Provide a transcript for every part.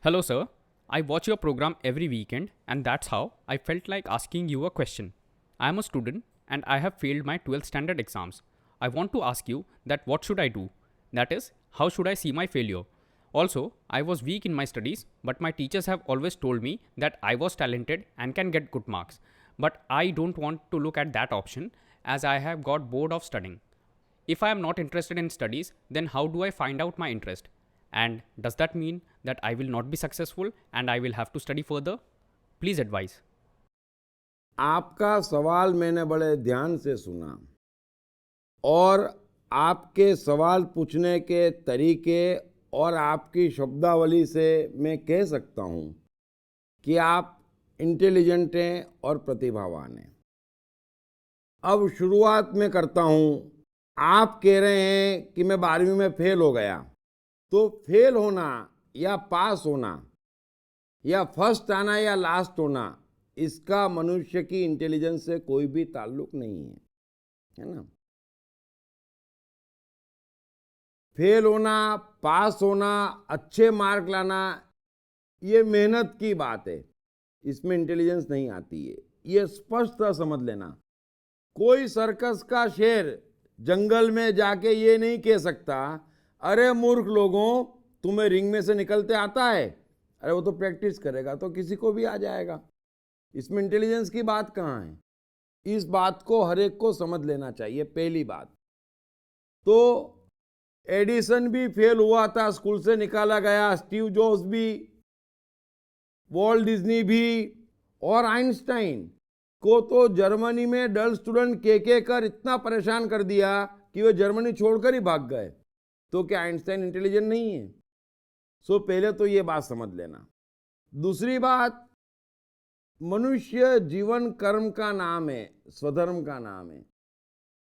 Hello, sir. I watch your program every weekend, and that's how I felt like asking you a question. I am a student and I have failed my 12th standard exams. I want to ask you that what should I do? That is, how should I see my failure? Also, I was weak in my studies, but my teachers have always told me that I was talented and can get good marks. But I don't want to look at that option as I have got bored of studying. If I am not interested in studies, then how do I find out my interest? And does that mean that I will not be successful and I will have to study further? Please advise. आपका सवाल मैंने बड़े ध्यान से सुना और आपके सवाल पूछने के तरीके और आपकी शब्दावली से मैं कह सकता हूँ कि आप इंटेलिजेंट हैं और प्रतिभावान हैं। अब शुरुआत में करता हूँ। आप कह रहे हैं कि मैं 12वीं में फेल हो गया, तो फेल होना या पास होना या फर्स्ट आना या लास्ट होना, इसका मनुष्य की इंटेलिजेंस से कोई भी ताल्लुक नहीं है ना। फेल होना, पास होना, अच्छे मार्क लाना, ये मेहनत की बात है, इसमें इंटेलिजेंस नहीं आती है। ये स्पष्ट समझ लेना। कोई सर्कस का शेर जंगल में जाके ये नहीं कह सकता, अरे मूर्ख लोगों, तुम्हें रिंग में से निकलते आता है। अरे वो तो प्रैक्टिस करेगा तो किसी को भी आ जाएगा। इसमें इंटेलिजेंस की बात कहाँ है? इस बात को हर एक को समझ लेना चाहिए। पहली बात तो एडिसन भी फेल हुआ था, स्कूल से निकाला गया, स्टीव जॉब्स भी, वॉल्ट डिज्नी भी, और आइंस्टाइन को तो जर्मनी में डल स्टूडेंट के कर इतना परेशान कर दिया कि वे जर्मनी छोड़कर ही भाग गए। तो क्या आइंस्टाइन इंटेलिजेंट नहीं है? सो पहले तो ये बात समझ लेना। दूसरी बात, मनुष्य जीवन कर्म का नाम है, स्वधर्म का नाम है।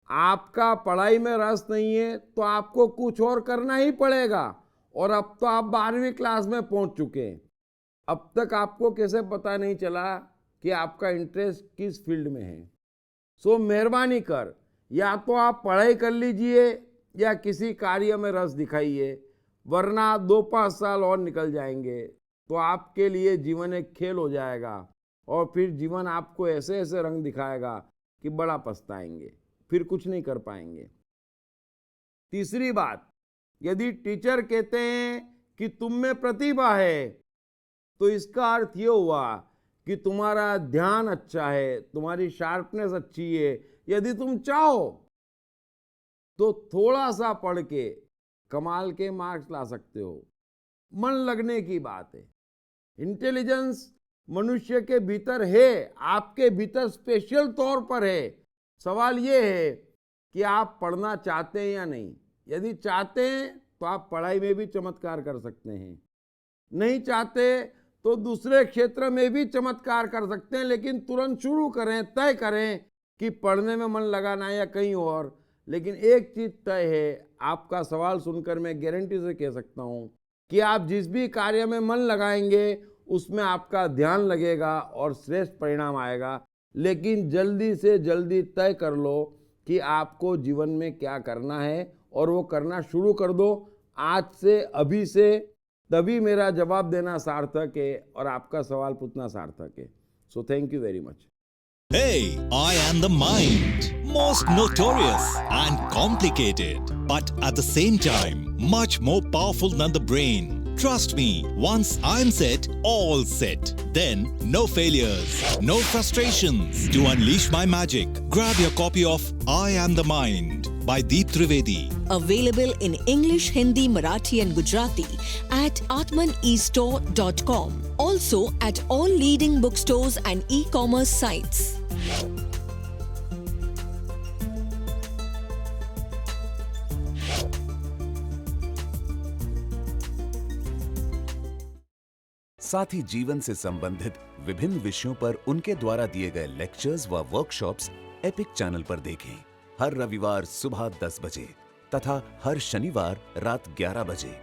आपका पढ़ाई में रस नहीं है तो आपको कुछ और करना ही पड़ेगा। और अब तो आप 12वीं क्लास में पहुंच चुके हैं। अब तक आपको कैसे पता नहीं चला कि आपका इंटरेस्ट किस फील्ड में है? सो मेहरबानी कर, या तो आप पढ़ाई कर लीजिए या किसी कार्य में रस दिखाइए, वरना 2-5 साल और निकल जाएंगे तो आपके लिए जीवन एक खेल हो जाएगा और फिर जीवन आपको ऐसे ऐसे रंग दिखाएगा कि बड़ा पछताएंगे, फिर कुछ नहीं कर पाएंगे। तीसरी बात, यदि टीचर कहते हैं कि तुम में प्रतिभा है तो इसका अर्थ ये हुआ कि तुम्हारा ध्यान अच्छा है, तुम्हारी शार्पनेस अच्छी है। यदि तुम चाहो तो थोड़ा सा पढ़ के कमाल के मार्क्स ला सकते हो। मन लगने की बात है। इंटेलिजेंस मनुष्य के भीतर है, आपके भीतर स्पेशल तौर पर है। सवाल ये है कि आप पढ़ना चाहते हैं या नहीं। यदि चाहते हैं तो आप पढ़ाई में भी चमत्कार कर सकते हैं, नहीं चाहते तो दूसरे क्षेत्र में भी चमत्कार कर सकते हैं। लेकिन तुरंत शुरू करें, तय करें कि पढ़ने में मन लगाना है या कहीं और। लेकिन एक चीज तय है, आपका सवाल सुनकर मैं गारंटी से कह सकता हूं कि आप जिस भी कार्य में मन लगाएंगे उसमें आपका ध्यान लगेगा और श्रेष्ठ परिणाम आएगा। लेकिन जल्दी से जल्दी तय कर लो कि आपको जीवन में क्या करना है और वो करना शुरू कर दो आज से, अभी से। तभी मेरा जवाब देना सार्थक है और आपका सवाल पूछना सार्थक है। So thank you very much. Hey, I am the mind. Most notorious and complicated, but at the same time, much more powerful than the brain. Trust me, once I'm set, all set. Then, no failures, no frustrations. To unleash my magic, grab your copy of I Am the Mind by Deep Trivedi. Available in English, Hindi, Marathi and Gujarati at atmanestore.com. Also at all leading bookstores and e-commerce sites. साथ ही जीवन से संबंधित विभिन्न विषयों पर उनके द्वारा दिए गए लेक्चर्स व वर्कशॉप्स एपिक चैनल पर देखें। हर रविवार सुबह 10 बजे तथा हर शनिवार रात 11 बजे।